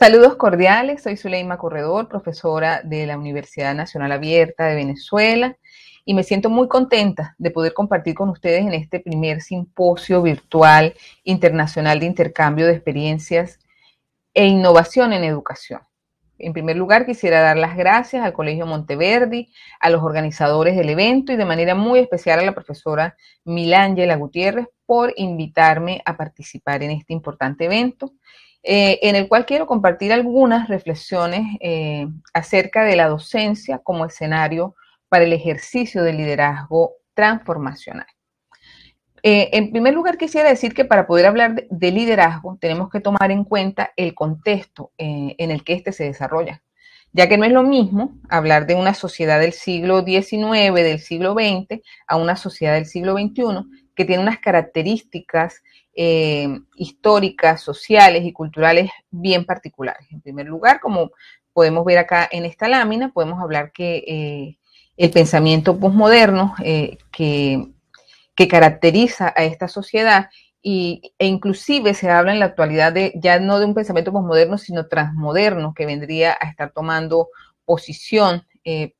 Saludos cordiales, soy Zuleima Corredor, profesora de la Universidad Nacional Abierta de Venezuela, y me siento muy contenta de poder compartir con ustedes en este primer simposio virtual internacional de intercambio de experiencias e innovación en educación. En primer lugar, quisiera dar las gracias al Colegio Monteverdi, a los organizadores del evento y de manera muy especial a la profesora Milángela Gutiérrez por invitarme a participar en este importante evento, en el cual quiero compartir algunas reflexiones acerca de la docencia como escenario para el ejercicio del liderazgo transformacional. En primer lugar, quisiera decir que para poder hablar de liderazgo tenemos que tomar en cuenta el contexto en el que éste se desarrolla, ya que no es lo mismo hablar de una sociedad del siglo XIX, del siglo XX, a una sociedad del siglo XXI, que tiene unas características históricas, sociales y culturales bien particulares. En primer lugar, como podemos ver acá en esta lámina, podemos hablar que el pensamiento posmoderno que caracteriza a esta sociedad e inclusive se habla en la actualidad ya no de un pensamiento posmoderno, sino transmoderno, que vendría a estar tomando posición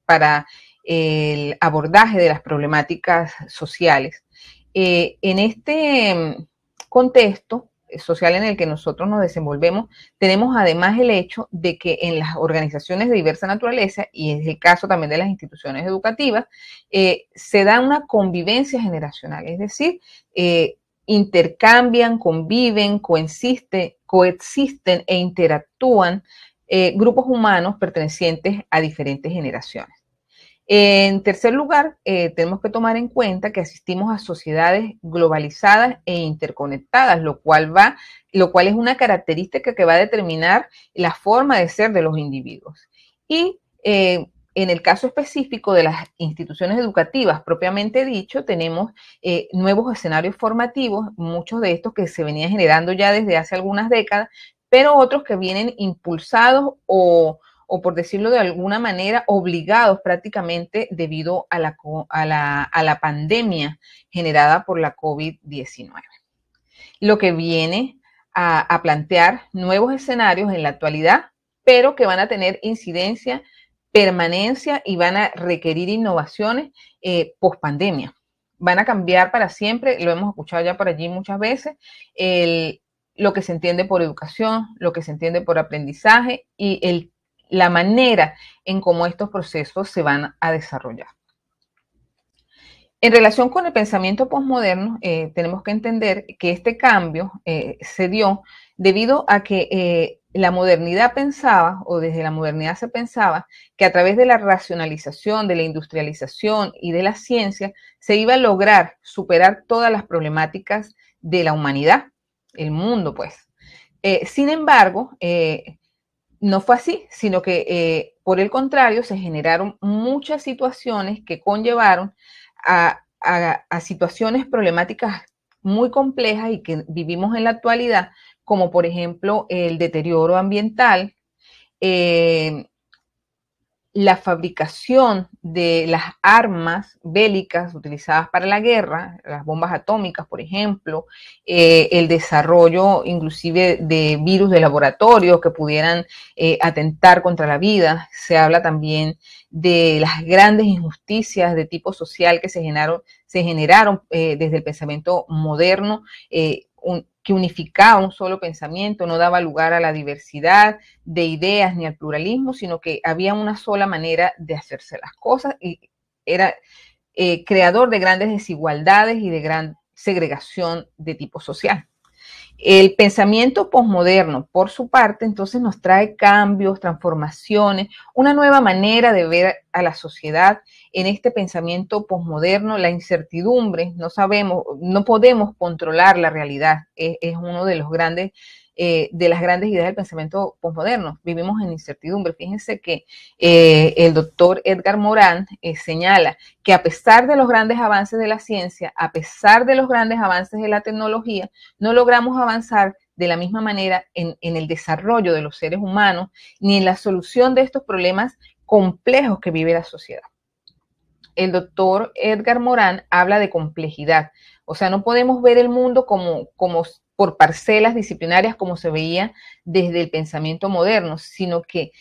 para el abordaje de las problemáticas sociales. En este contexto social en el que nosotros nos desenvolvemos, tenemos además el hecho de que en las organizaciones de diversa naturaleza, y es el caso también de las instituciones educativas, se da una convivencia generacional, es decir, intercambian, conviven, coexisten e interactúan grupos humanos pertenecientes a diferentes generaciones. En tercer lugar, tenemos que tomar en cuenta que asistimos a sociedades globalizadas e interconectadas, lo cual es una característica que va a determinar la forma de ser de los individuos. Y en el caso específico de las instituciones educativas, propiamente dicho, tenemos nuevos escenarios formativos, muchos de estos que se venían generando ya desde hace algunas décadas, pero otros que vienen impulsados o por decirlo de alguna manera, obligados prácticamente debido a la pandemia generada por la COVID-19. Lo que viene a plantear nuevos escenarios en la actualidad, pero que van a tener incidencia, permanencia y van a requerir innovaciones post pandemia. Van a cambiar para siempre, lo hemos escuchado ya por allí muchas veces, lo que se entiende por educación, lo que se entiende por aprendizaje y la manera en cómo estos procesos se van a desarrollar. En relación con el pensamiento posmoderno, tenemos que entender que este cambio se dio debido a que la modernidad pensaba, o desde la modernidad se pensaba, que a través de la racionalización, de la industrialización y de la ciencia, se iba a lograr superar todas las problemáticas de la humanidad, el mundo, pues. Sin embargo, no fue así, sino que por el contrario se generaron muchas situaciones que conllevaron a situaciones problemáticas muy complejas y que vivimos en la actualidad, como por ejemplo el deterioro ambiental, la fabricación de las armas bélicas utilizadas para la guerra, las bombas atómicas, por ejemplo, el desarrollo inclusive de virus de laboratorio que pudieran atentar contra la vida. Se habla también de las grandes injusticias de tipo social que se generaron desde el pensamiento moderno, que unificaba un solo pensamiento, no daba lugar a la diversidad de ideas ni al pluralismo, sino que había una sola manera de hacerse las cosas y era creador de grandes desigualdades y de gran segregación de tipo social. El pensamiento posmoderno, por su parte, entonces nos trae cambios, transformaciones, una nueva manera de ver a la sociedad. En este pensamiento posmoderno, la incertidumbre, no sabemos, no podemos controlar la realidad, es uno de las grandes ideas del pensamiento posmoderno. Vivimos en incertidumbre. Fíjense que el doctor Edgar Morin señala que a pesar de los grandes avances de la ciencia, a pesar de los grandes avances de la tecnología, no logramos avanzar de la misma manera en el desarrollo de los seres humanos, ni en la solución de estos problemas complejos que vive la sociedad. El doctor Edgar Morin habla de complejidad, o sea, no podemos ver el mundo como por parcelas disciplinarias como se veía desde el pensamiento moderno, sino que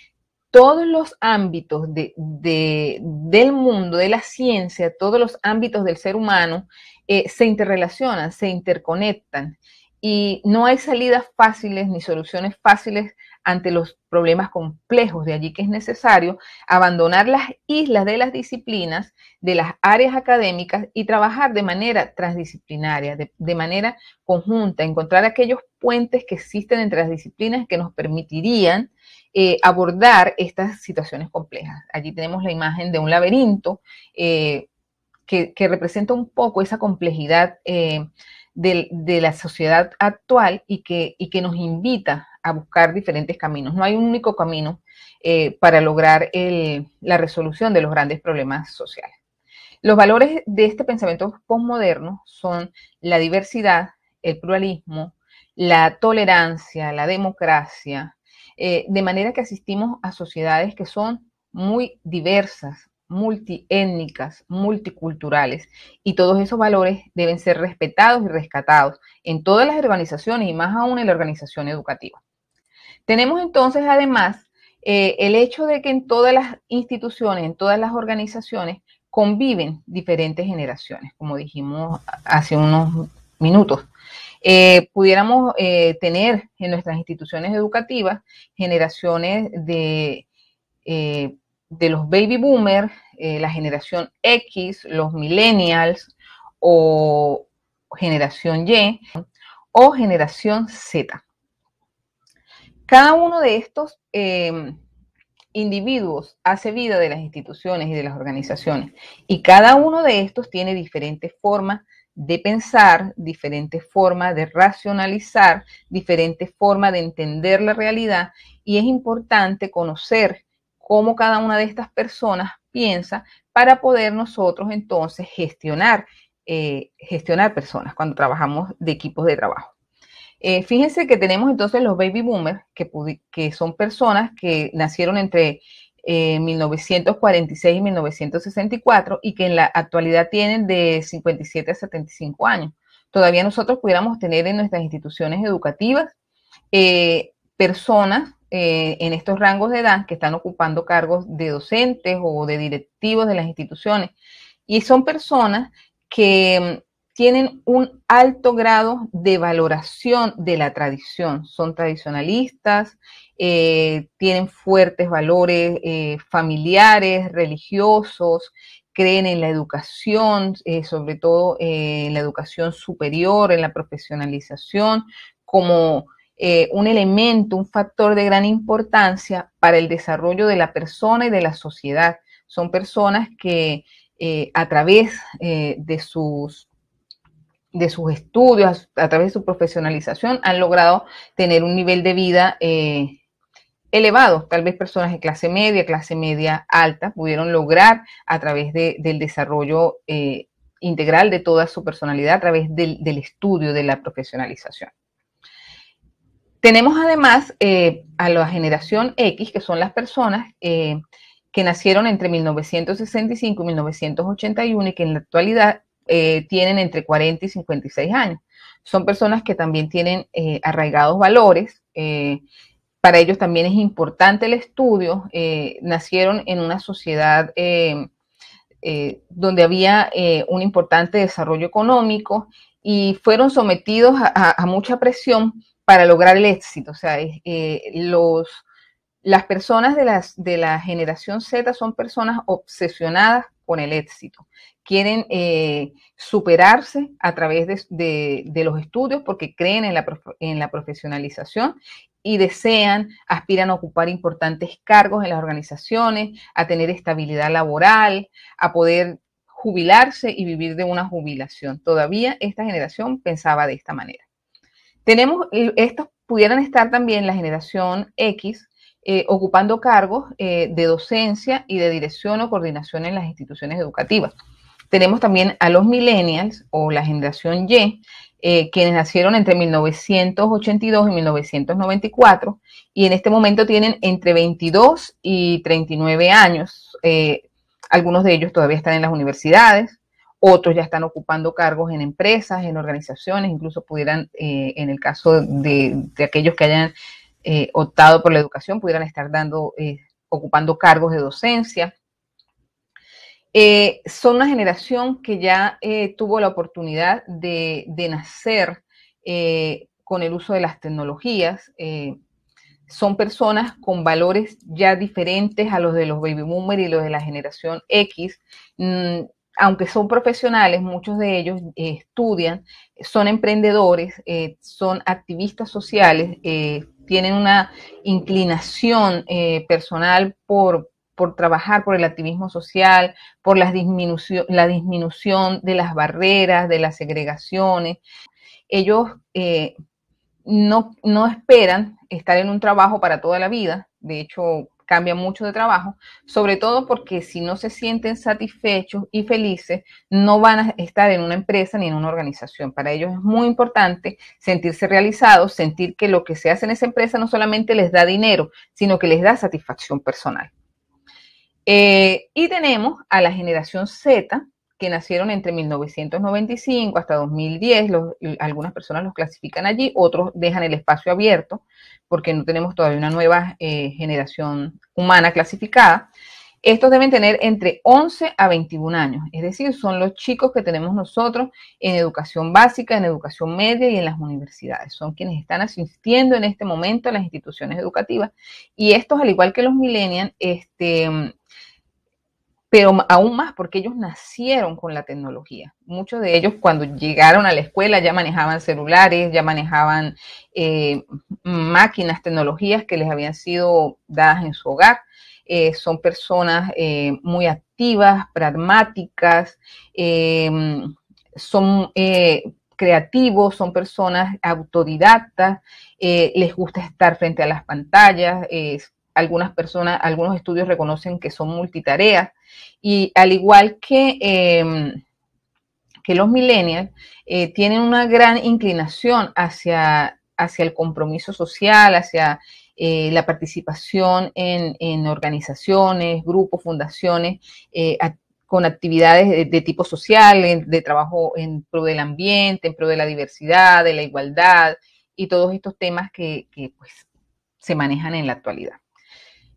todos los ámbitos del mundo, de la ciencia, todos los ámbitos del ser humano se interrelacionan, se interconectan y no hay salidas fáciles ni soluciones fáciles ante los problemas complejos. De allí que es necesario abandonar las islas de las disciplinas, de las áreas académicas y trabajar de manera transdisciplinaria, de manera conjunta, encontrar aquellos puentes que existen entre las disciplinas que nos permitirían abordar estas situaciones complejas. Allí tenemos la imagen de un laberinto que representa un poco esa complejidad de la sociedad actual y que nos invita a buscar diferentes caminos. No hay un único camino para lograr la resolución de los grandes problemas sociales. Los valores de este pensamiento postmoderno son la diversidad, el pluralismo, la tolerancia, la democracia, de manera que asistimos a sociedades que son muy diversas, multiétnicas, multiculturales, y todos esos valores deben ser respetados y rescatados en todas las organizaciones y más aún en la organización educativa. Tenemos entonces además el hecho de que en todas las instituciones, en todas las organizaciones, conviven diferentes generaciones, como dijimos hace unos minutos. Pudiéramos tener en nuestras instituciones educativas generaciones de los baby boomers, la generación X, los millennials o generación Y o generación Z. Cada uno de estos individuos hace vida de las instituciones y de las organizaciones y cada uno de estos tiene diferentes formas de pensar, diferentes formas de racionalizar, diferentes formas de entender la realidad y es importante conocer cómo cada una de estas personas piensa para poder nosotros entonces gestionar personas cuando trabajamos de equipos de trabajo. Fíjense que tenemos entonces los baby boomers, que son personas que nacieron entre 1946 y 1964 y que en la actualidad tienen de 57 a 75 años. Todavía nosotros pudiéramos tener en nuestras instituciones educativas personas en estos rangos de edad que están ocupando cargos de docentes o de directivos de las instituciones y son personas que tienen un alto grado de valoración de la tradición, son tradicionalistas, tienen fuertes valores familiares, religiosos, creen en la educación, sobre todo en la educación superior, en la profesionalización, como un elemento, un factor de gran importancia para el desarrollo de la persona y de la sociedad. Son personas que a través de sus estudios, a través de su profesionalización, han logrado tener un nivel de vida elevado. Tal vez personas de clase media alta, pudieron lograr a través del desarrollo integral de toda su personalidad, a través del estudio, de la profesionalización. Tenemos además a la generación X, que son las personas que nacieron entre 1965 y 1981 y que en la actualidad tienen entre 40 y 56 años. Son personas que también tienen arraigados valores. Para ellos también es importante el estudio. Nacieron en una sociedad donde había un importante desarrollo económico y fueron sometidos a mucha presión para lograr el éxito. O sea, las personas de la generación Z son personas obsesionadas con el éxito. Quieren superarse a través de los estudios porque creen en la profesionalización y aspiran a ocupar importantes cargos en las organizaciones, a tener estabilidad laboral, a poder jubilarse y vivir de una jubilación. Todavía esta generación pensaba de esta manera. Estos pudieran estar también la generación X, ocupando cargos de docencia y de dirección o coordinación en las instituciones educativas. Tenemos también a los millennials o la generación Y, quienes nacieron entre 1982 y 1994 y en este momento tienen entre 22 y 39 años. Algunos de ellos todavía están en las universidades, otros ya están ocupando cargos en empresas, en organizaciones, incluso pudieran, en el caso de aquellos que hayan optado por la educación, pudieran estar ocupando cargos de docencia. Son una generación que ya tuvo la oportunidad de nacer con el uso de las tecnologías. Son personas con valores ya diferentes a los de los baby boomers y los de la generación X. Aunque son profesionales, muchos de ellos estudian, son emprendedores, son activistas sociales, tienen una inclinación personal por trabajar por el activismo social, por la disminución de las barreras, de las segregaciones. Ellos no esperan estar en un trabajo para toda la vida, de hecho cambian mucho de trabajo, sobre todo porque si no se sienten satisfechos y felices, no van a estar en una empresa ni en una organización. Para ellos es muy importante sentirse realizados, sentir que lo que se hace en esa empresa no solamente les da dinero, sino que les da satisfacción personal. Y tenemos a la generación Z, que nacieron entre 1995 hasta 2010, algunas personas los clasifican allí, otros dejan el espacio abierto, porque no tenemos todavía una nueva generación humana clasificada. Estos deben tener entre 11 a 21 años, es decir, son los chicos que tenemos nosotros en educación básica, en educación media y en las universidades. Son quienes están asistiendo en este momento a las instituciones educativas. Y estos, al igual que los millennials, pero aún más porque ellos nacieron con la tecnología. Muchos de ellos cuando llegaron a la escuela ya manejaban celulares, ya manejaban máquinas, tecnologías que les habían sido dadas en su hogar. Son personas muy activas, pragmáticas, son creativos, son personas autodidactas, les gusta estar frente a las pantallas, algunas personas, algunos estudios reconocen que son multitareas, y al igual que los millennials, tienen una gran inclinación hacia el compromiso social, hacia la participación en organizaciones, grupos, fundaciones, con actividades de tipo social, de trabajo en pro del ambiente, en pro de la diversidad, de la igualdad y todos estos temas que pues, se manejan en la actualidad.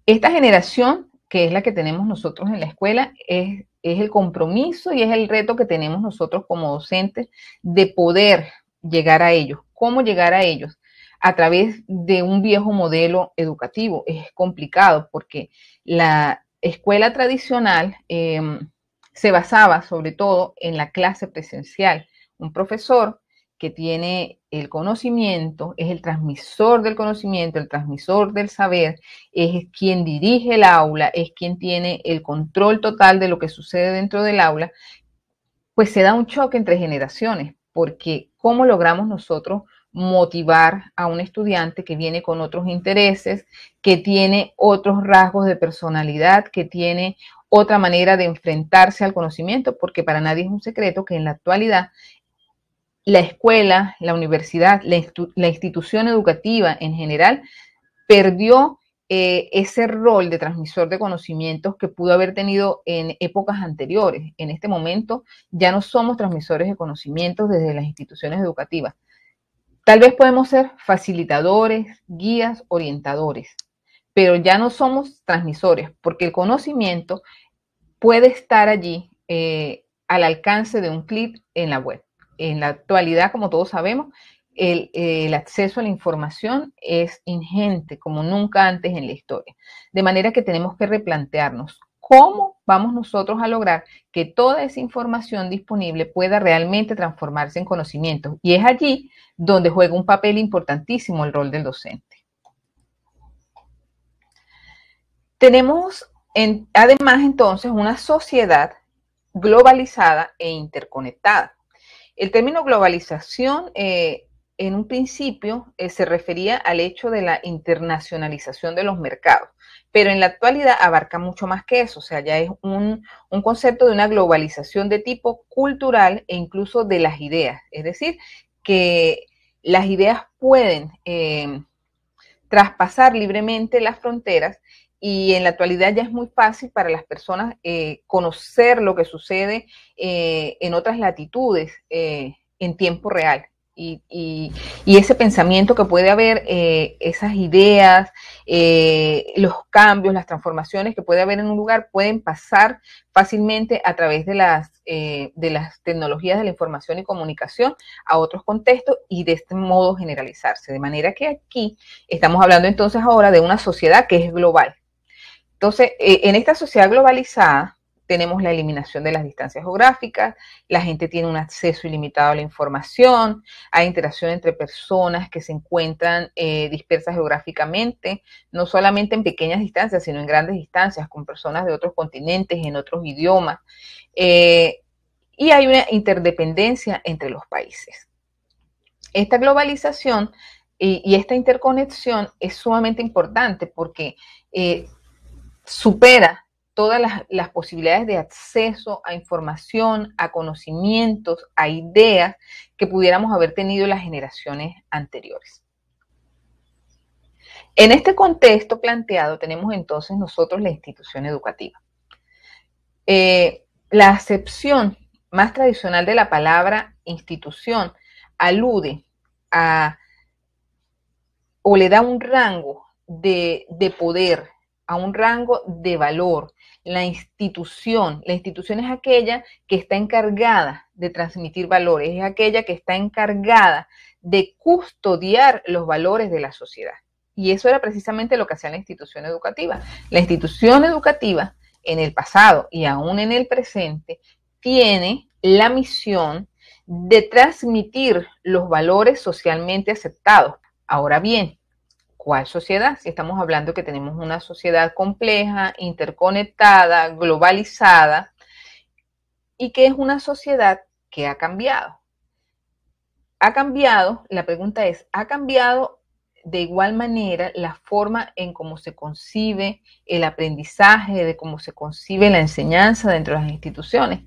Esta generación, que es la que tenemos nosotros en la escuela, es el compromiso y es el reto que tenemos nosotros como docentes de poder llegar a ellos. ¿Cómo llegar a ellos? A través de un viejo modelo educativo. Es complicado porque la escuela tradicional se basaba sobre todo en la clase presencial. Un profesor que tiene el conocimiento, es el transmisor del conocimiento, el transmisor del saber, es quien dirige el aula, es quien tiene el control total de lo que sucede dentro del aula, pues se da un choque entre generaciones, porque ¿cómo logramos nosotros motivar a un estudiante que viene con otros intereses, que tiene otros rasgos de personalidad, que tiene otra manera de enfrentarse al conocimiento? Porque para nadie es un secreto que en la actualidad la escuela, la universidad, la institución educativa en general perdió ese rol de transmisor de conocimientos que pudo haber tenido en épocas anteriores. En este momento ya no somos transmisores de conocimientos desde las instituciones educativas. Tal vez podemos ser facilitadores, guías, orientadores, pero ya no somos transmisores porque el conocimiento puede estar allí al alcance de un clic en la web. En la actualidad, como todos sabemos, el acceso a la información es ingente, como nunca antes en la historia. De manera que tenemos que replantearnos cómo vamos nosotros a lograr que toda esa información disponible pueda realmente transformarse en conocimientos. Y es allí donde juega un papel importantísimo el rol del docente. Tenemos además entonces una sociedad globalizada e interconectada. El término globalización en un principio se refería al hecho de la internacionalización de los mercados, pero en la actualidad abarca mucho más que eso, o sea, ya es un concepto de una globalización de tipo cultural e incluso de las ideas, es decir, que las ideas pueden traspasar libremente las fronteras y en la actualidad ya es muy fácil para las personas conocer lo que sucede en otras latitudes en tiempo real. Y ese pensamiento que puede haber, esas ideas, los cambios, las transformaciones que puede haber en un lugar pueden pasar fácilmente a través de las tecnologías de la información y comunicación a otros contextos y de este modo generalizarse. De manera que aquí estamos hablando entonces ahora de una sociedad que es global. Entonces, en esta sociedad globalizada, tenemos la eliminación de las distancias geográficas, la gente tiene un acceso ilimitado a la información, hay interacción entre personas que se encuentran dispersas geográficamente, no solamente en pequeñas distancias, sino en grandes distancias, con personas de otros continentes, en otros idiomas, y hay una interdependencia entre los países. Esta globalización y esta interconexión es sumamente importante porque supera todas las posibilidades de acceso a información, a conocimientos, a ideas que pudiéramos haber tenido en las generaciones anteriores. En este contexto planteado tenemos entonces nosotros la institución educativa. La acepción más tradicional de la palabra institución alude a o le da un rango de poder, a un rango de valor. La institución es aquella que está encargada de transmitir valores, es aquella que está encargada de custodiar los valores de la sociedad. Y eso era precisamente lo que hacía la institución educativa. La institución educativa en el pasado y aún en el presente tiene la misión de transmitir los valores socialmente aceptados. Ahora bien, ¿cuál sociedad? Si estamos hablando que tenemos una sociedad compleja, interconectada, globalizada, y que es una sociedad que ha cambiado. Ha cambiado, la pregunta es, ¿ha cambiado de igual manera la forma en cómo se concibe el aprendizaje, de cómo se concibe la enseñanza dentro de las instituciones?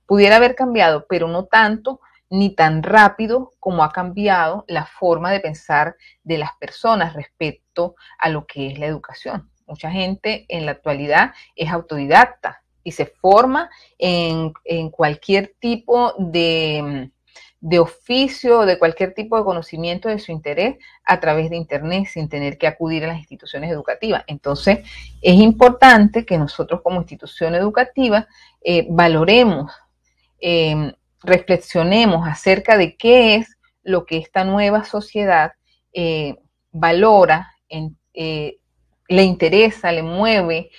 Pudiera haber cambiado, pero no tanto ni tan rápido como ha cambiado la forma de pensar de las personas respecto a lo que es la educación. Mucha gente en la actualidad es autodidacta y se forma en cualquier tipo de oficio, de cualquier tipo de conocimiento de su interés a través de Internet sin tener que acudir a las instituciones educativas. Entonces, es importante que nosotros como institución educativa valoremos, reflexionemos acerca de qué es lo que esta nueva sociedad valora, le interesa, le mueve,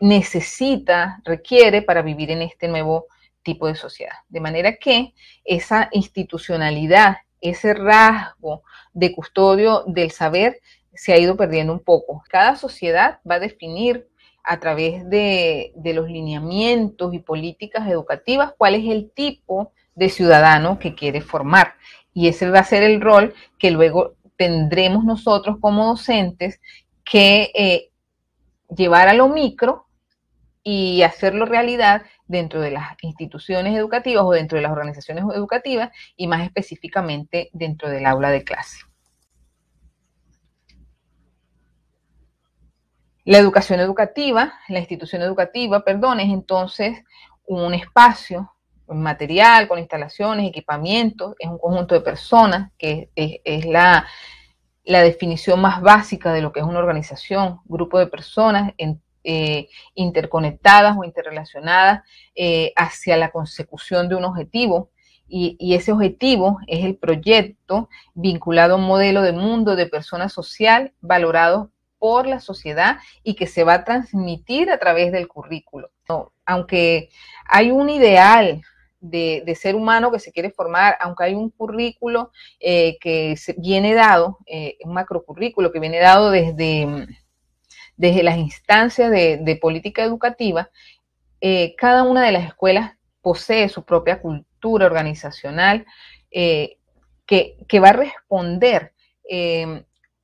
necesita, requiere para vivir en este nuevo tipo de sociedad. De manera que esa institucionalidad, ese rasgo de custodio del saber se ha ido perdiendo un poco. Cada sociedad va a definir a través de los lineamientos y políticas educativas cuál es el tipo de ciudadano que quiere formar. Y ese va a ser el rol que luego tendremos nosotros como docentes que llevar a lo micro y hacerlo realidad dentro de las instituciones educativas o dentro de las organizaciones educativas y más específicamente dentro del aula de clase. La educación educativa, la institución educativa, perdón, es entonces un espacio material con instalaciones, equipamientos, es un conjunto de personas que es la definición más básica de lo que es una organización, grupo de personas interconectadas o interrelacionadas hacia la consecución de un objetivo. Y ese objetivo es el proyecto vinculado a un modelo de mundo de persona social valorado por la sociedad y que se va a transmitir a través del currículo. Aunque hay un ideal de ser humano que se quiere formar, aunque hay un currículo que viene dado, un macrocurrículo que viene dado desde las instancias de política educativa, cada una de las escuelas posee su propia cultura organizacional que va a responder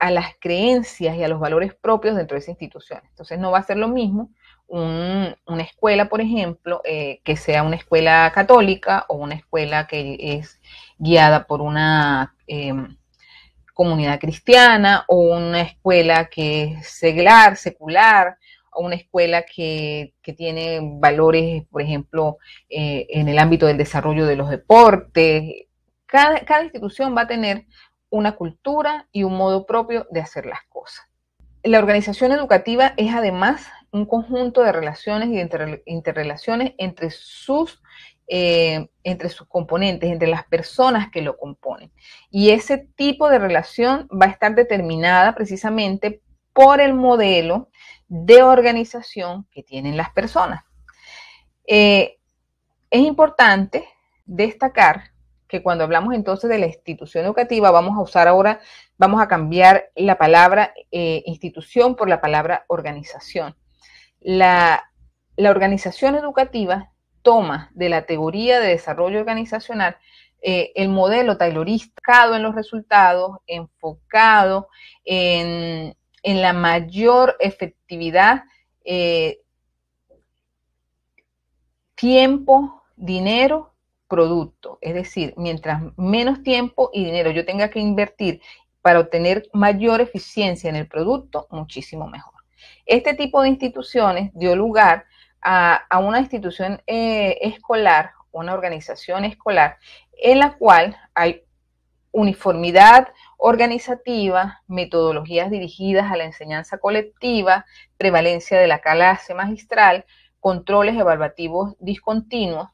a las creencias y a los valores propios dentro de esa institución. Entonces no va a ser lo mismo una escuela, por ejemplo, que sea una escuela católica o una escuela que es guiada por una comunidad cristiana o una escuela que es secular a una escuela que tiene valores, por ejemplo, en el ámbito del desarrollo de los deportes. Cada institución va a tener una cultura y un modo propio de hacer las cosas. La organización educativa es además un conjunto de relaciones y de interrelaciones entre sus componentes, entre las personas que lo componen. Y ese tipo de relación va a estar determinada precisamente por el modelo de organización que tienen las personas. Es importante destacar que cuando hablamos entonces de la institución educativa, vamos a cambiar la palabra institución por la palabra organización. La organización educativa toma de la teoría de desarrollo organizacional el modelo taylorista, enfocado en los resultados, enfocado en la mayor efectividad, tiempo, dinero, producto. Es decir, mientras menos tiempo y dinero yo tenga que invertir para obtener mayor eficiencia en el producto, muchísimo mejor. Este tipo de instituciones dio lugar a una institución escolar, una organización escolar, en la cual hay uniformidad organizativa, metodologías dirigidas a la enseñanza colectiva, prevalencia de la clase magistral, controles evaluativos discontinuos.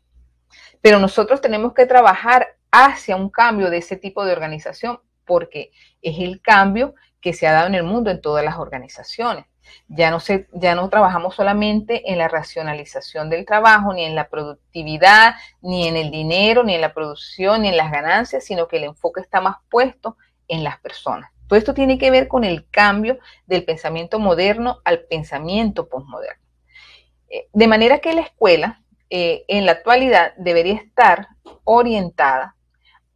Pero nosotros tenemos que trabajar hacia un cambio de ese tipo de organización porque es el cambio que se ha dado en el mundo en todas las organizaciones. Ya no trabajamos solamente en la racionalización del trabajo, ni en la productividad, ni en el dinero, ni en la producción, ni en las ganancias, sino que el enfoque está más puesto en las personas. Todo esto tiene que ver con el cambio del pensamiento moderno al pensamiento posmoderno. De manera que la escuela, en la actualidad, debería estar orientada,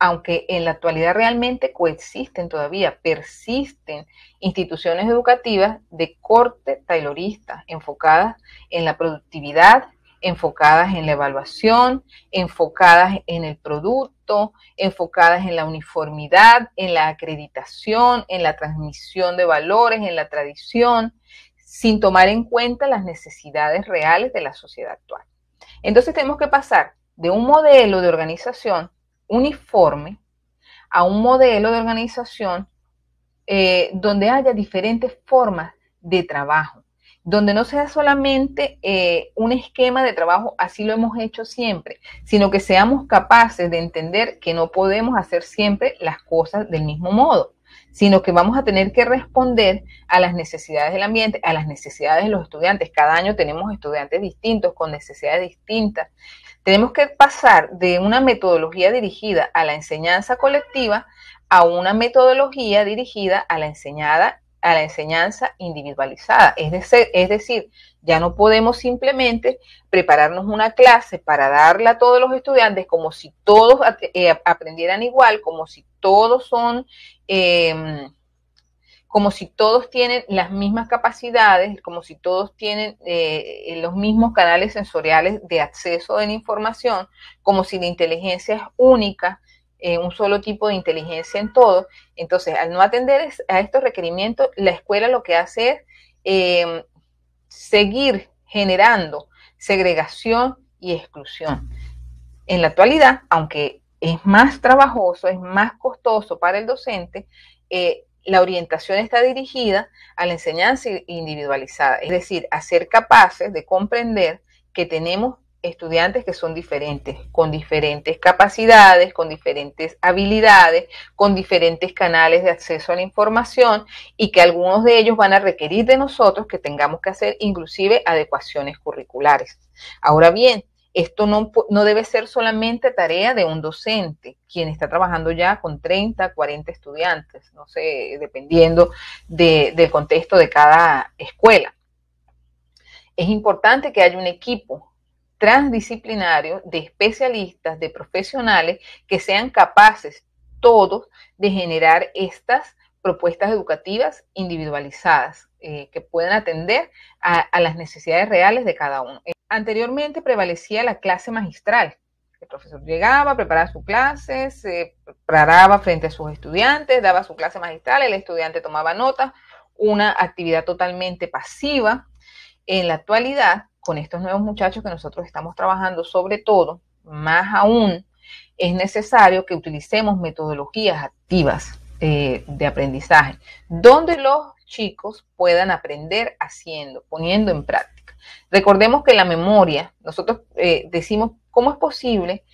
aunque en la actualidad realmente coexisten todavía, persisten instituciones educativas de corte taylorista, enfocadas en la productividad, enfocadas en la evaluación, enfocadas en el producto, enfocadas en la uniformidad, en la acreditación, en la transmisión de valores, en la tradición, sin tomar en cuenta las necesidades reales de la sociedad actual. Entonces tenemos que pasar de un modelo de organización uniforme a un modelo de organización donde haya diferentes formas de trabajo, donde no sea solamente un esquema de trabajo, así lo hemos hecho siempre, sino que seamos capaces de entender que no podemos hacer siempre las cosas del mismo modo, sino que vamos a tener que responder a las necesidades del ambiente, a las necesidades de los estudiantes. Cada año tenemos estudiantes distintos, con necesidades distintas. Tenemos que pasar de una metodología dirigida a la enseñanza colectiva a una metodología dirigida a la enseñanza individualizada. Es decir, ya no podemos simplemente prepararnos una clase para darla a todos los estudiantes como si todos aprendieran igual, como si todos tienen las mismas capacidades, como si todos tienen los mismos canales sensoriales de acceso a la información, como si la inteligencia es única, un solo tipo de inteligencia en todo. Entonces, al no atender a estos requerimientos, la escuela lo que hace es seguir generando segregación y exclusión. En la actualidad, aunque es más trabajoso, es más costoso para el docente, la orientación está dirigida a la enseñanza individualizada, es decir, a ser capaces de comprender que tenemos estudiantes que son diferentes, con diferentes capacidades, con diferentes habilidades, con diferentes canales de acceso a la información y que algunos de ellos van a requerir de nosotros que tengamos que hacer inclusive adecuaciones curriculares. Ahora bien, esto no debe ser solamente tarea de un docente, quien está trabajando ya con 30, 40 estudiantes, no sé, dependiendo del contexto de cada escuela. Es importante que haya un equipo transdisciplinario de especialistas, de profesionales que sean capaces todos de generar estas propuestas educativas individualizadas que puedan atender a las necesidades reales de cada uno. Anteriormente prevalecía la clase magistral. El profesor llegaba, preparaba su clase, se preparaba frente a sus estudiantes, daba su clase magistral, el estudiante tomaba notas, una actividad totalmente pasiva. en la actualidad, con estos nuevos muchachos que nosotros estamos trabajando, sobre todo, más aún, es necesario que utilicemos metodologías activas de aprendizaje, donde los chicos puedan aprender haciendo, poniendo en práctica. Recordemos que la memoria, nosotros decimos, ¿cómo es posible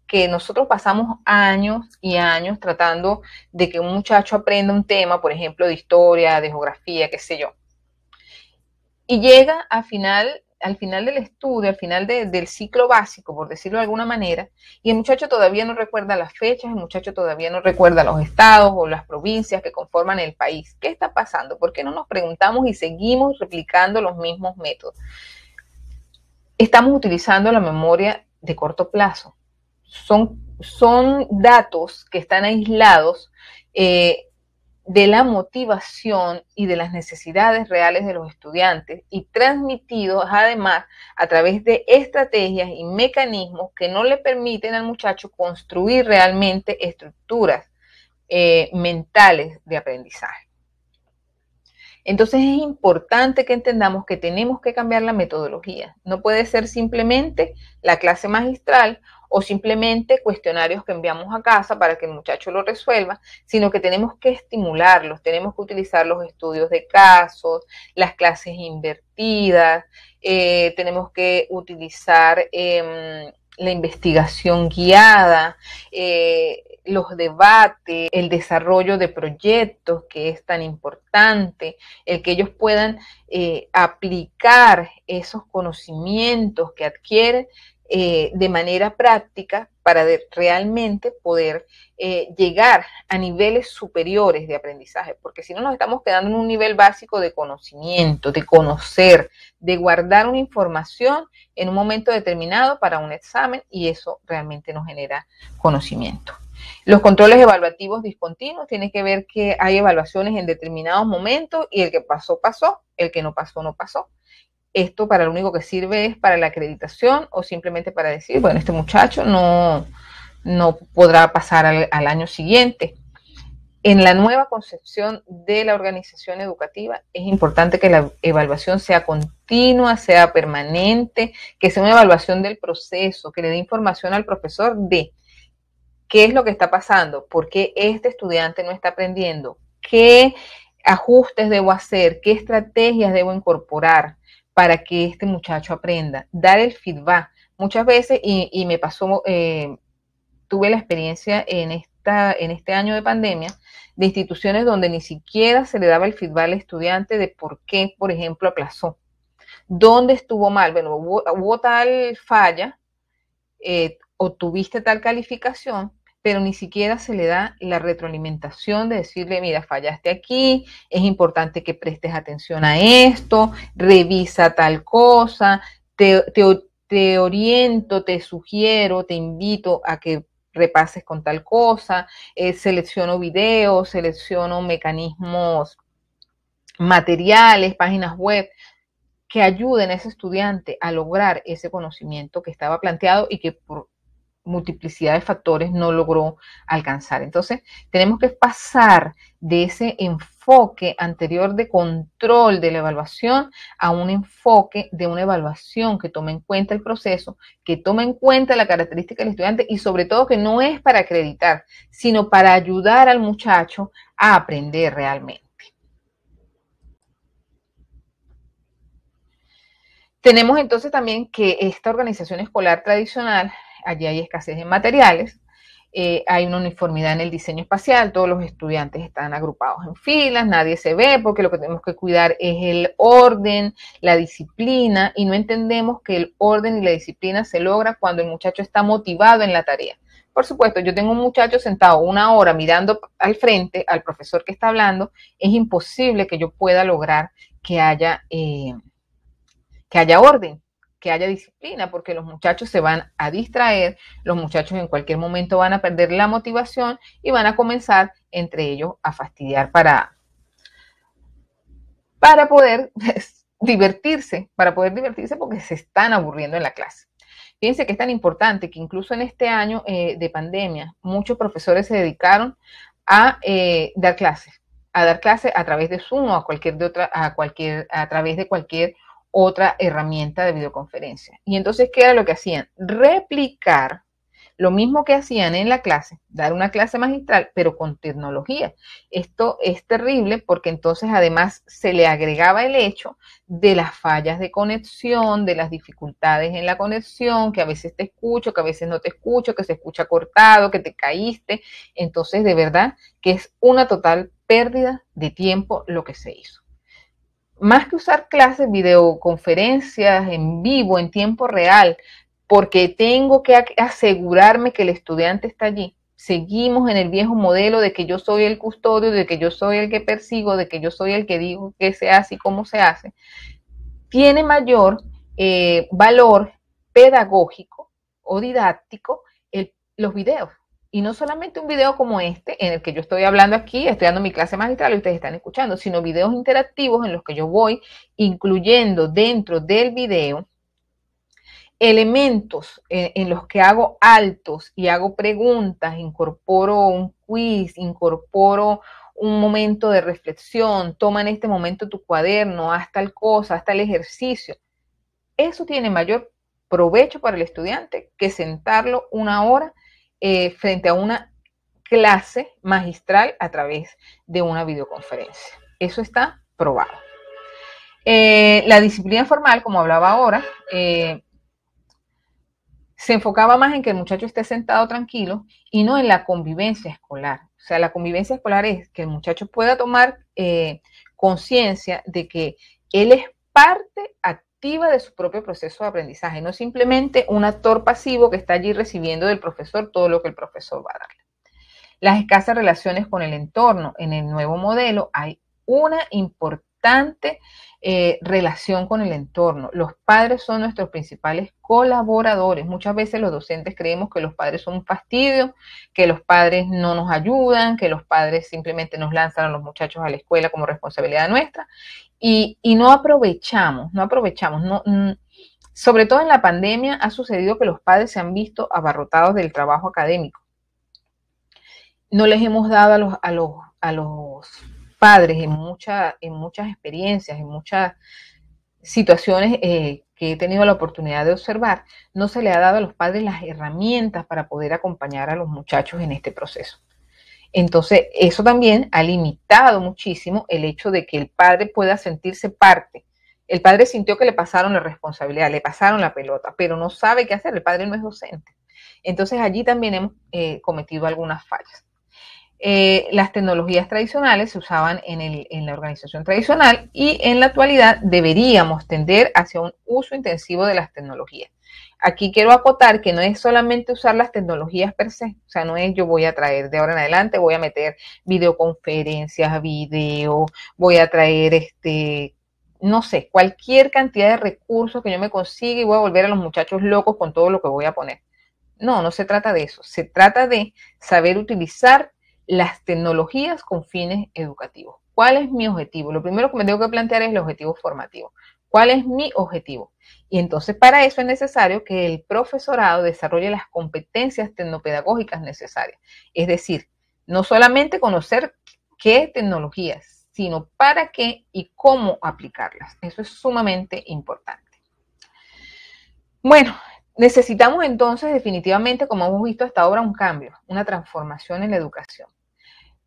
que nosotros pasamos años y años tratando de que un muchacho aprenda un tema, por ejemplo, de historia, de geografía, qué sé yo, y llega al final del estudio, al final del ciclo básico, por decirlo de alguna manera, y el muchacho todavía no recuerda las fechas, el muchacho todavía no recuerda los estados o las provincias que conforman el país? ¿Qué está pasando? ¿Por qué no nos preguntamos y seguimos replicando los mismos métodos? Estamos utilizando la memoria de corto plazo. Son datos que están aislados de la motivación y de las necesidades reales de los estudiantes y transmitidos además a través de estrategias y mecanismos que no le permiten al muchacho construir realmente estructuras mentales de aprendizaje. Entonces es importante que entendamos que tenemos que cambiar la metodología. No puede ser simplemente la clase magistral o simplemente cuestionarios que enviamos a casa para que el muchacho lo resuelva, sino que tenemos que estimularlos, tenemos que utilizar los estudios de casos, las clases invertidas, tenemos que utilizar la investigación guiada, los debates, el desarrollo de proyectos, que es tan importante, el que ellos puedan aplicar esos conocimientos que adquieren de manera práctica para realmente poder llegar a niveles superiores de aprendizaje, porque si no nos estamos quedando en un nivel básico de conocimiento, de conocer, de guardar una información en un momento determinado para un examen, y eso realmente no genera conocimiento. Los controles evaluativos discontinuos tienen que ver que hay evaluaciones en determinados momentos y el que pasó, pasó, el que no pasó, no pasó. Esto para lo único que sirve es para la acreditación o simplemente para decir, bueno, este muchacho no podrá pasar al año siguiente. En la nueva concepción de la organización educativa es importante que la evaluación sea continua, sea permanente, que sea una evaluación del proceso, que le dé información al profesor de qué es lo que está pasando, por qué este estudiante no está aprendiendo, qué ajustes debo hacer, qué estrategias debo incorporar para que este muchacho aprenda, dar el feedback. Muchas veces, y me pasó, tuve la experiencia en este año de pandemia, de instituciones donde ni siquiera se le daba el feedback al estudiante de por qué, por ejemplo, aplazó. ¿Dónde estuvo mal? Bueno, hubo tal falla, o tuviste tal calificación, pero ni siquiera se le da la retroalimentación de decirle, mira, fallaste aquí, es importante que prestes atención a esto, revisa tal cosa, te oriento, te sugiero, te invito a que repases con tal cosa, selecciono videos, selecciono mecanismos materiales, páginas web, que ayuden a ese estudiante a lograr ese conocimiento que estaba planteado y que por multiplicidad de factores no logró alcanzar. Entonces, tenemos que pasar de ese enfoque anterior de control de la evaluación a un enfoque de una evaluación que tome en cuenta el proceso, que tome en cuenta la característica del estudiante y sobre todo que no es para acreditar, sino para ayudar al muchacho a aprender realmente. Tenemos entonces también que esta organización escolar tradicional, allí hay escasez de materiales, hay una uniformidad en el diseño espacial, todos los estudiantes están agrupados en filas, nadie se ve porque lo que tenemos que cuidar es el orden, la disciplina, y no entendemos que el orden y la disciplina se logra cuando el muchacho está motivado en la tarea. Por supuesto, yo tengo un muchacho sentado 1 hora mirando al frente al profesor que está hablando, es imposible que yo pueda lograr que haya orden, que haya disciplina, porque los muchachos se van a distraer, los muchachos en cualquier momento van a perder la motivación y van a comenzar entre ellos a fastidiar para poder divertirse, porque se están aburriendo en la clase. Fíjense que es tan importante que incluso en este año de pandemia, muchos profesores se dedicaron a dar clases a través de Zoom o a través de cualquier otra herramienta de videoconferencia. Y entonces, ¿qué era lo que hacían? Replicar lo mismo que hacían en la clase, dar una clase magistral, pero con tecnología. Esto es terrible porque entonces además se le agregaba el hecho de las fallas de conexión, de las dificultades en la conexión, que a veces te escucho, que a veces no te escucho, que se escucha cortado, que te caíste. Entonces, de verdad que es una total pérdida de tiempo lo que se hizo. Más que usar clases, videoconferencias en vivo, en tiempo real, porque tengo que asegurarme que el estudiante está allí. Seguimos en el viejo modelo de que yo soy el custodio, de que yo soy el que persigo, de que yo soy el que digo qué se hace y cómo se hace. Tiene mayor valor pedagógico o didáctico los videos. Y no solamente un video como este, en el que yo estoy hablando aquí, estoy dando mi clase magistral y ustedes están escuchando, sino videos interactivos en los que yo voy incluyendo dentro del video elementos en los que hago altos y hago preguntas, incorporo un quiz, incorporo un momento de reflexión, toma en este momento tu cuaderno, haz tal cosa, haz tal ejercicio. Eso tiene mayor provecho para el estudiante que sentarlo una hora frente a una clase magistral a través de una videoconferencia. Eso está probado. La disciplina formal, como hablaba ahora, se enfocaba más en que el muchacho esté sentado tranquilo y no en la convivencia escolar. O sea, la convivencia escolar es que el muchacho pueda tomar conciencia de que él es parte activa de su propio proceso de aprendizaje, no simplemente un actor pasivo que está allí recibiendo del profesor todo lo que el profesor va a darle. Las escasas relaciones con el entorno. En el nuevo modelo hay una importante relación con el entorno. Los padres son nuestros principales colaboradores. Muchas veces los docentes creemos que los padres son un fastidio, que los padres no nos ayudan, que los padres simplemente nos lanzan a los muchachos a la escuela como responsabilidad nuestra y no aprovechamos. Sobre todo en la pandemia ha sucedido que los padres se han visto abarrotados del trabajo académico. No les hemos dado a los padres en muchas experiencias, en muchas situaciones que he tenido la oportunidad de observar, no se le ha dado a los padres las herramientas para poder acompañar a los muchachos en este proceso. Entonces, eso también ha limitado muchísimo el hecho de que el padre pueda sentirse parte. El padre sintió que le pasaron la responsabilidad, le pasaron la pelota, pero no sabe qué hacer, el padre no es docente. Entonces, allí también hemos cometido algunas fallas. Las tecnologías tradicionales se usaban en la organización tradicional y en la actualidad deberíamos tender hacia un uso intensivo de las tecnologías. Aquí quiero acotar que no es solamente usar las tecnologías per se, o sea, no es yo voy a traer de ahora en adelante, voy a meter videoconferencias, video, voy a traer no sé, cualquier cantidad de recursos que yo me consiga y voy a volver a los muchachos locos con todo lo que voy a poner. No, no se trata de eso, se trata de saber utilizar las tecnologías con fines educativos. ¿Cuál es mi objetivo? Lo primero que me tengo que plantear es el objetivo formativo. ¿Cuál es mi objetivo? Y entonces para eso es necesario que el profesorado desarrolle las competencias tecnopedagógicas necesarias. Es decir, no solamente conocer qué tecnologías, sino para qué y cómo aplicarlas. Eso es sumamente importante. Bueno, necesitamos entonces definitivamente, como hemos visto hasta ahora, un cambio, una transformación en la educación,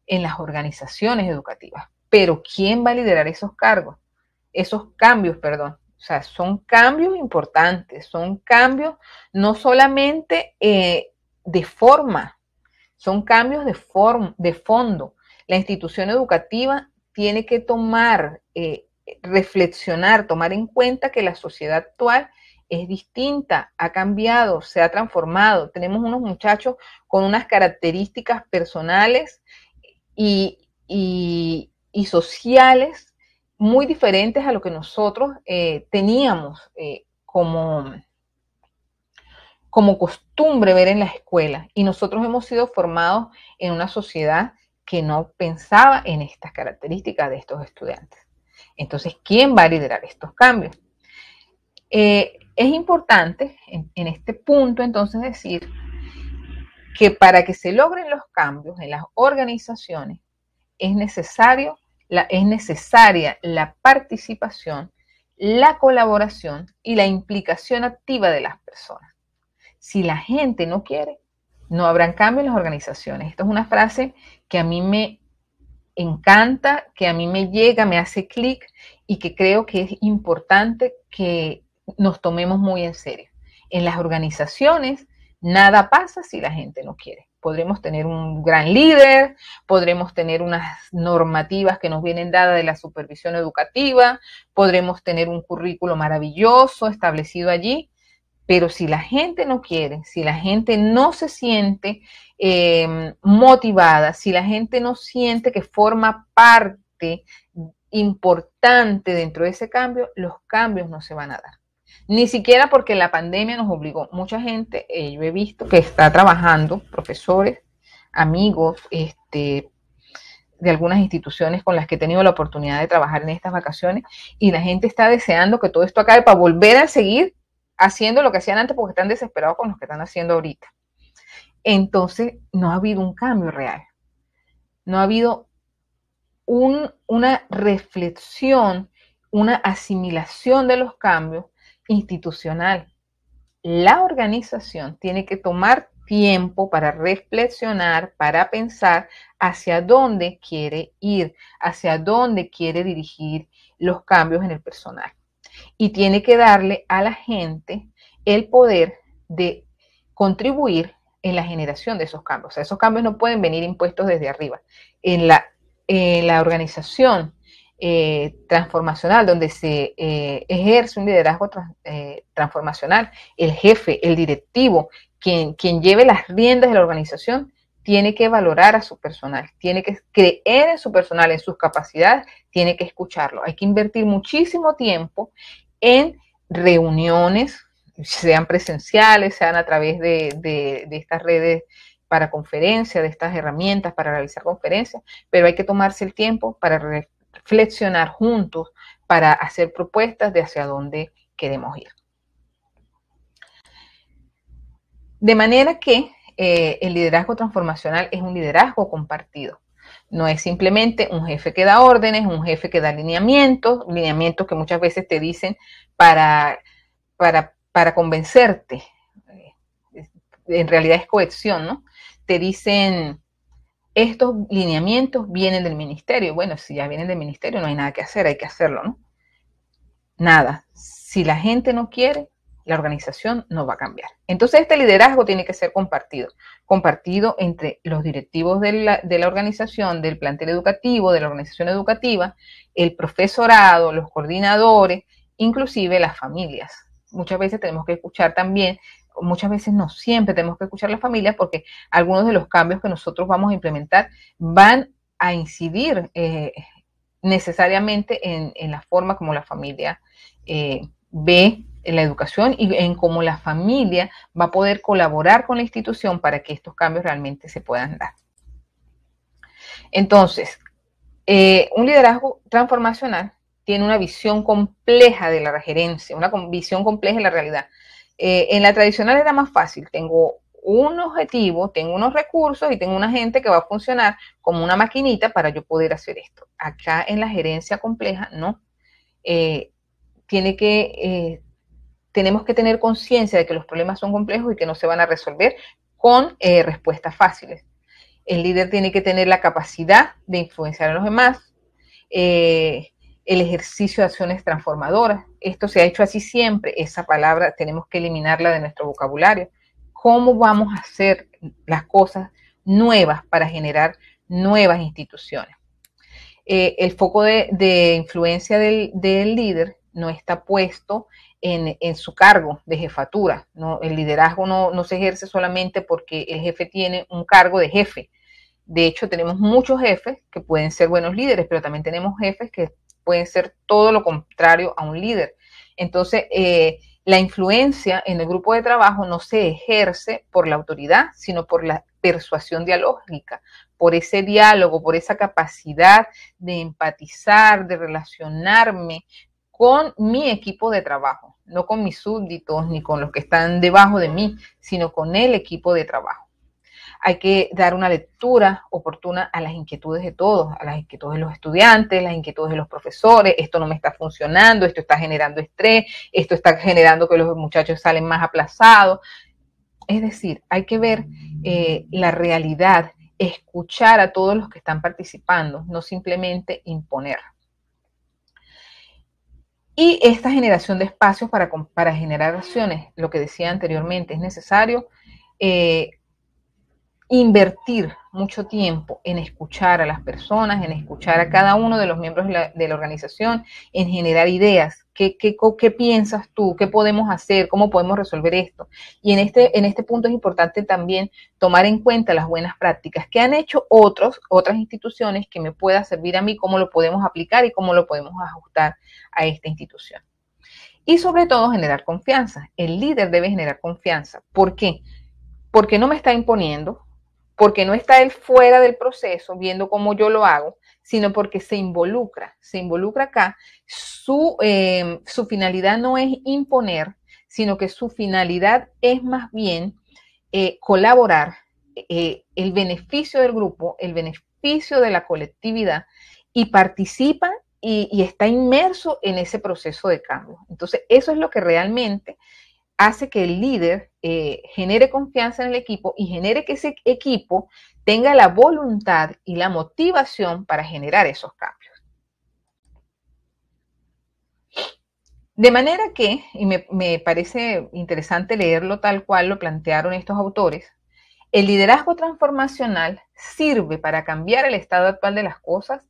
en las organizaciones educativas. Pero ¿quién va a liderar esos cambios, perdón? O sea, son cambios importantes, son cambios no solamente de forma, son cambios de fondo. La institución educativa tiene que reflexionar, tomar en cuenta que la sociedad actual es distinta, ha cambiado, se ha transformado. Tenemos unos muchachos con unas características personales y sociales muy diferentes a lo que nosotros teníamos como costumbre ver en la escuela. Y nosotros hemos sido formados en una sociedad que no pensaba en estas características de estos estudiantes. Entonces, ¿quién va a liderar estos cambios? Es importante en este punto entonces decir que para que se logren los cambios en las organizaciones es necesaria la participación la colaboración y la implicación activa de las personas. Si la gente no quiere, no habrán cambio en las organizaciones. Esto es una frase que a mí me encanta, que a mí me llega, me hace clic y que creo que es importante que nos tomemos muy en serio. En las organizaciones nada pasa si la gente no quiere. Podremos tener un gran líder, podremos tener unas normativas que nos vienen dadas de la supervisión educativa, podremos tener un currículo maravilloso establecido allí, pero si la gente no quiere, si la gente no se siente motivada, si la gente no siente que forma parte importante dentro de ese cambio, los cambios no se van a dar. Ni siquiera porque la pandemia nos obligó. Mucha gente, yo he visto que está trabajando, profesores, amigos, de algunas instituciones con las que he tenido la oportunidad de trabajar en estas vacaciones, y la gente está deseando que todo esto acabe para volver a seguir haciendo lo que hacían antes porque están desesperados con lo que están haciendo ahorita. Entonces, no ha habido un cambio real. No ha habido una reflexión, una asimilación de los cambios institucional. La organización tiene que tomar tiempo para reflexionar, para pensar hacia dónde quiere ir, hacia dónde quiere dirigir los cambios en el personal. Y tiene que darle a la gente el poder de contribuir en la generación de esos cambios. O sea, esos cambios no pueden venir impuestos desde arriba. En la organización transformacional, donde se ejerce un liderazgo transformacional, el jefe, el directivo, quien lleve las riendas de la organización, tiene que valorar a su personal, tiene que creer en su personal, en sus capacidades, tiene que escucharlo. Hay que invertir muchísimo tiempo en reuniones, sean presenciales, sean a través de estas redes para conferencias, de estas herramientas para realizar conferencias, pero hay que tomarse el tiempo para reflexionar juntos, para hacer propuestas de hacia dónde queremos ir. De manera que el liderazgo transformacional es un liderazgo compartido. No es simplemente un jefe que da órdenes, un jefe que da lineamientos que muchas veces te dicen para convencerte. En realidad es cohesión, ¿no? Te dicen, estos lineamientos vienen del ministerio. Bueno, si ya vienen del ministerio no hay nada que hacer, hay que hacerlo, ¿no? Nada. Si la gente no quiere, la organización no va a cambiar. Entonces este liderazgo tiene que ser compartido entre los directivos de la organización, del plantel educativo, de la organización educativa, el profesorado, los coordinadores, inclusive las familias. Muchas veces tenemos que escuchar también, muchas veces no siempre tenemos que escuchar a las familias, porque algunos de los cambios que nosotros vamos a implementar van a incidir necesariamente en la forma como la familia ve la educación y en cómo la familia va a poder colaborar con la institución para que estos cambios realmente se puedan dar. Entonces, un liderazgo transformacional tiene una visión compleja de la gerencia, una visión compleja de la realidad. En la tradicional era más fácil, tengo un objetivo, tengo unos recursos y tengo una gente que va a funcionar como una maquinita para yo poder hacer esto. Acá en la gerencia compleja, no. Tenemos que tener conciencia de que los problemas son complejos y que no se van a resolver con respuestas fáciles. El líder tiene que tener la capacidad de influenciar a los demás, el ejercicio de acciones transformadoras. Esto se ha hecho así siempre, esa palabra tenemos que eliminarla de nuestro vocabulario. ¿Cómo vamos a hacer las cosas nuevas para generar nuevas instituciones? El foco de influencia del líder no está puesto en su cargo de jefatura. ¿No? El liderazgo no se ejerce solamente porque el jefe tiene un cargo de jefe. De hecho, tenemos muchos jefes que pueden ser buenos líderes, pero también tenemos jefes que pueden ser todo lo contrario a un líder. Entonces, la influencia en el grupo de trabajo no se ejerce por la autoridad, sino por la persuasión dialógica, por ese diálogo, por esa capacidad de empatizar, de relacionarme con mi equipo de trabajo, no con mis súbditos ni con los que están debajo de mí, sino con el equipo de trabajo. hay que dar una lectura oportuna a las inquietudes de todos, a las inquietudes de los estudiantes, las inquietudes de los profesores. Esto no me está funcionando, esto está generando estrés, esto está generando que los muchachos salen más aplazados. Es decir, hay que ver la realidad, escuchar a todos los que están participando, no simplemente imponer. Y esta generación de espacios para generar acciones, lo que decía anteriormente, es necesario invertir mucho tiempo en escuchar a las personas, en escuchar a cada uno de los miembros de la organización, en generar ideas. ¿Qué piensas tú? ¿Qué podemos hacer? ¿Cómo podemos resolver esto? Y en este punto es importante también tomar en cuenta las buenas prácticas que han hecho otras instituciones que me pueda servir a mí, cómo lo podemos aplicar y cómo lo podemos ajustar a esta institución. Y sobre todo generar confianza. El líder debe generar confianza. ¿Por qué? Porque no me está imponiendo, porque no está él fuera del proceso viendo cómo yo lo hago, sino porque se involucra acá. Su finalidad no es imponer, sino que su finalidad es más bien colaborar, el beneficio del grupo, el beneficio de la colectividad, y participa y está inmerso en ese proceso de cambio. Entonces, eso es lo que realmente hace que el líder genere confianza en el equipo y genere que ese equipo tenga la voluntad y la motivación para generar esos cambios. De manera que, y me parece interesante leerlo tal cual lo plantearon estos autores, el liderazgo transformacional sirve para cambiar el estado actual de las cosas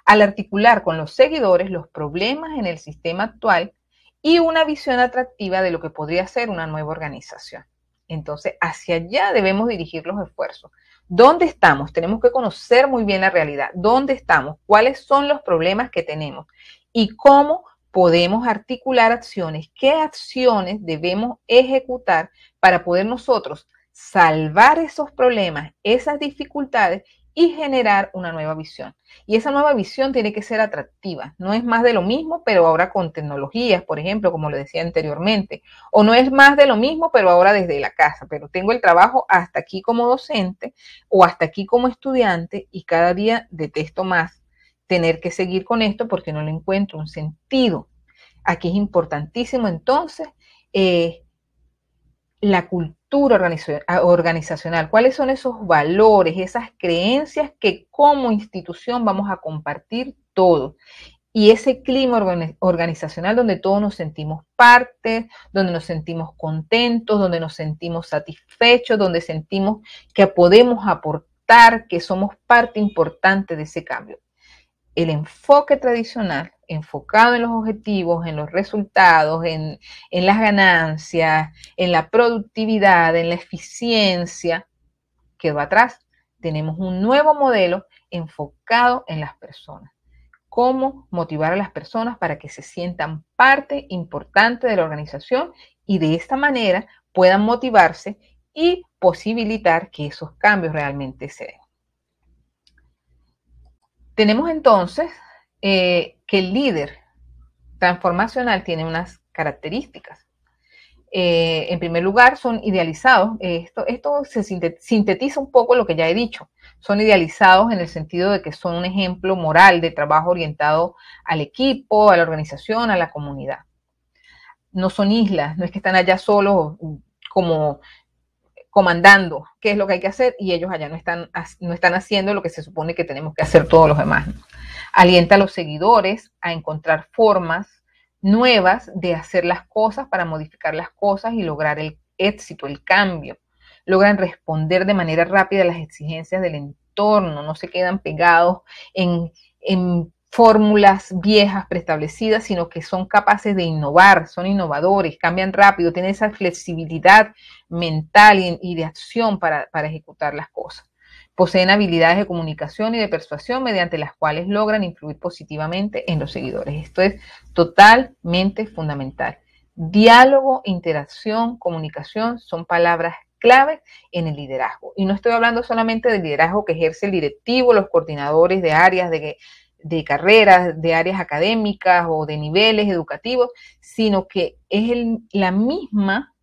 al articular con los seguidores los problemas en el sistema actual y una visión atractiva de lo que podría ser una nueva organización. Entonces, hacia allá debemos dirigir los esfuerzos. ¿Dónde estamos? Tenemos que conocer muy bien la realidad. ¿Dónde estamos? ¿Cuáles son los problemas que tenemos? ¿Y cómo podemos articular acciones? ¿Qué acciones debemos ejecutar para poder nosotros salvar esos problemas, esas dificultades y generar una nueva visión? Y esa nueva visión tiene que ser atractiva. No es más de lo mismo, pero ahora con tecnologías, por ejemplo, como le decía anteriormente. O no es más de lo mismo, pero ahora desde la casa. Pero tengo el trabajo hasta aquí como docente o hasta aquí como estudiante y cada día detesto más tener que seguir con esto porque no le encuentro un sentido. Aquí es importantísimo entonces la cultura organizacional, cuáles son esos valores, esas creencias que como institución vamos a compartir todos. Y ese clima organizacional donde todos nos sentimos parte, donde nos sentimos contentos, donde nos sentimos satisfechos, donde sentimos que podemos aportar, que somos parte importante de ese cambio. El enfoque tradicional, enfocado en los objetivos, en los resultados, en las ganancias, en la productividad, en la eficiencia, quedó atrás. Tenemos un nuevo modelo enfocado en las personas. Cómo motivar a las personas para que se sientan parte importante de la organización y de esta manera puedan motivarse y posibilitar que esos cambios realmente se den. Tenemos entonces que el líder transformacional tiene unas características. En primer lugar, son idealizados. Esto se sintetiza un poco lo que ya he dicho. Son idealizados en el sentido de que son un ejemplo moral de trabajo orientado al equipo, a la organización, a la comunidad. No son islas, no es que están allá solos como comandando qué es lo que hay que hacer y ellos allá no están haciendo lo que se supone que tenemos que hacer todos los demás. Alienta a los seguidores a encontrar formas nuevas de hacer las cosas para modificar las cosas y lograr el éxito, el cambio. Logran responder de manera rápida a las exigencias del entorno, no se quedan pegados en fórmulas viejas preestablecidas, sino que son capaces de innovar, son innovadores, cambian rápido, tienen esa flexibilidad mental y de acción para ejecutar las cosas. Poseen habilidades de comunicación y de persuasión mediante las cuales logran influir positivamente en los seguidores. Esto es totalmente fundamental. Diálogo, interacción, comunicación son palabras clave en el liderazgo. Y no estoy hablando solamente del liderazgo que ejerce el directivo, los coordinadores de áreas de carreras, de áreas académicas o de niveles educativos, sino que es la misma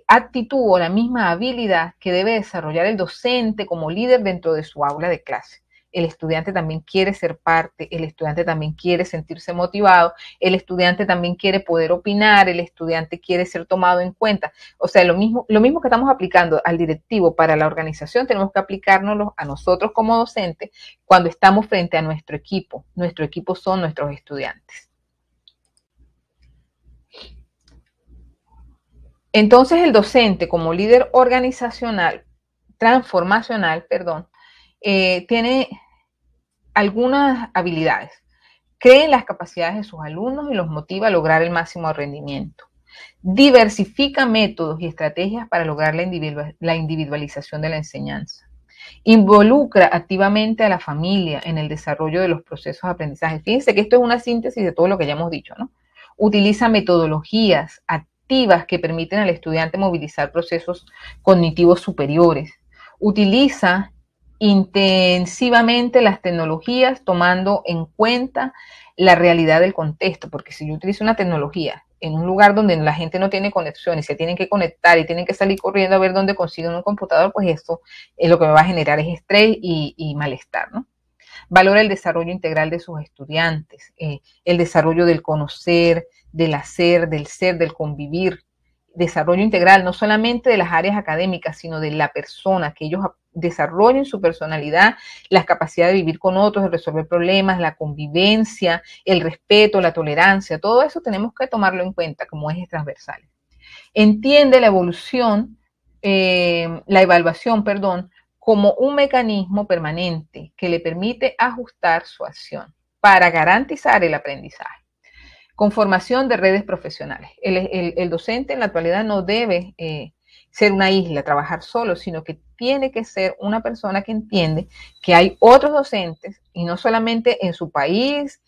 actitud o la misma habilidad que debe desarrollar el docente como líder dentro de su aula de clase. El estudiante también quiere ser parte, el estudiante también quiere sentirse motivado, el estudiante también quiere poder opinar, el estudiante quiere ser tomado en cuenta. O sea, lo mismo que estamos aplicando al directivo para la organización, tenemos que aplicárnoslo a nosotros como docentes cuando estamos frente a nuestro equipo. Nuestro equipo son nuestros estudiantes. Entonces, el docente como líder organizacional, transformacional, tiene algunas habilidades. Cree en las capacidades de sus alumnos y los motiva a lograr el máximo rendimiento. Diversifica métodos y estrategias para lograr la individualización de la enseñanza. Involucra activamente a la familia en el desarrollo de los procesos de aprendizaje. Fíjense que esto es una síntesis de todo lo que ya hemos dicho, ¿no? Utiliza metodologías activas que permiten al estudiante movilizar procesos cognitivos superiores. Utiliza intensivamente las tecnologías tomando en cuenta la realidad del contexto, porque si yo utilizo una tecnología en un lugar donde la gente no tiene conexión y se tienen que conectar y tienen que salir corriendo a ver dónde consiguen un computador, pues esto es lo que me va a generar es estrés y malestar, ¿no? Valora el desarrollo integral de sus estudiantes, el desarrollo del conocer, del hacer, del ser, del convivir. Desarrollo integral no solamente de las áreas académicas, sino de la persona, que ellos desarrollen su personalidad, la capacidad de vivir con otros, de resolver problemas, la convivencia, el respeto, la tolerancia, todo eso tenemos que tomarlo en cuenta como ejes transversales. Entiende la evaluación, como un mecanismo permanente que le permite ajustar su acción para garantizar el aprendizaje. Conformación de redes profesionales. El docente en la actualidad no debe ser una isla, trabajar solo, sino que tiene que ser una persona que entiende que hay otros docentes, y no solamente en su país,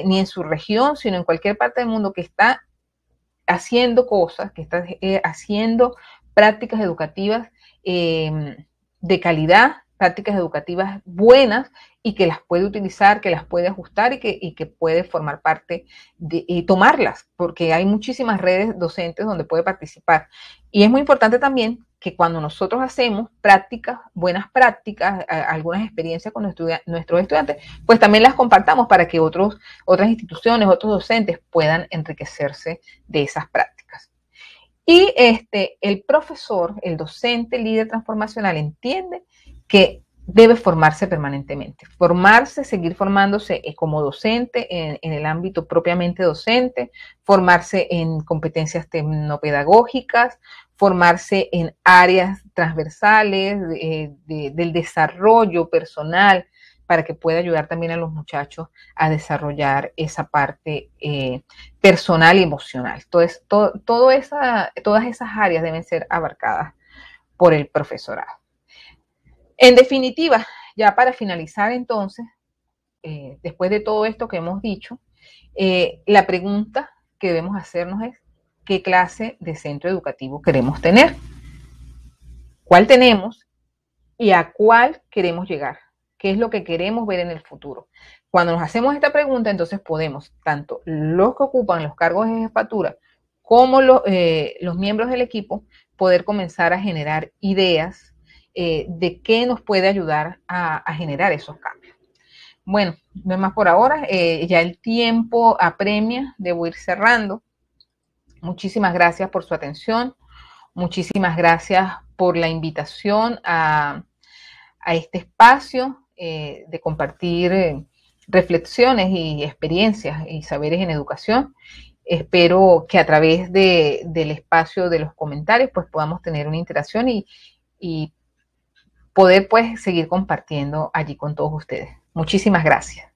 ni en su región, sino en cualquier parte del mundo que está haciendo cosas, que está haciendo prácticas educativas de calidad, prácticas educativas buenas y que las puede utilizar, que las puede ajustar y que puede formar parte y tomarlas, porque hay muchísimas redes docentes donde puede participar. Y es muy importante también que cuando nosotros hacemos prácticas, buenas prácticas, algunas experiencias con nuestros estudiantes, pues también las compartamos para que otras instituciones, otros docentes puedan enriquecerse de esas prácticas. Y el profesor, el docente, líder transformacional, entiende que debe formarse permanentemente, seguir formándose como docente en el ámbito propiamente docente, formarse en competencias tecnopedagógicas, formarse en áreas transversales del desarrollo personal para que pueda ayudar también a los muchachos a desarrollar esa parte personal y emocional. Entonces, todas esas áreas deben ser abarcadas por el profesorado. En definitiva, ya para finalizar entonces, después de todo esto que hemos dicho, la pregunta que debemos hacernos es, ¿qué clase de centro educativo queremos tener? ¿Cuál tenemos y a cuál queremos llegar? ¿Qué es lo que queremos ver en el futuro? Cuando nos hacemos esta pregunta, entonces podemos, tanto los que ocupan los cargos de jefatura como los miembros del equipo, poder comenzar a generar ideas de qué nos puede ayudar a generar esos cambios. Bueno, no es más por ahora, ya el tiempo apremia, debo ir cerrando. Muchísimas gracias por su atención, muchísimas gracias por la invitación a este espacio de compartir reflexiones y experiencias y saberes en educación. Espero que a través del espacio de los comentarios pues podamos tener una interacción y poder pues seguir compartiendo allí con todos ustedes. Muchísimas gracias.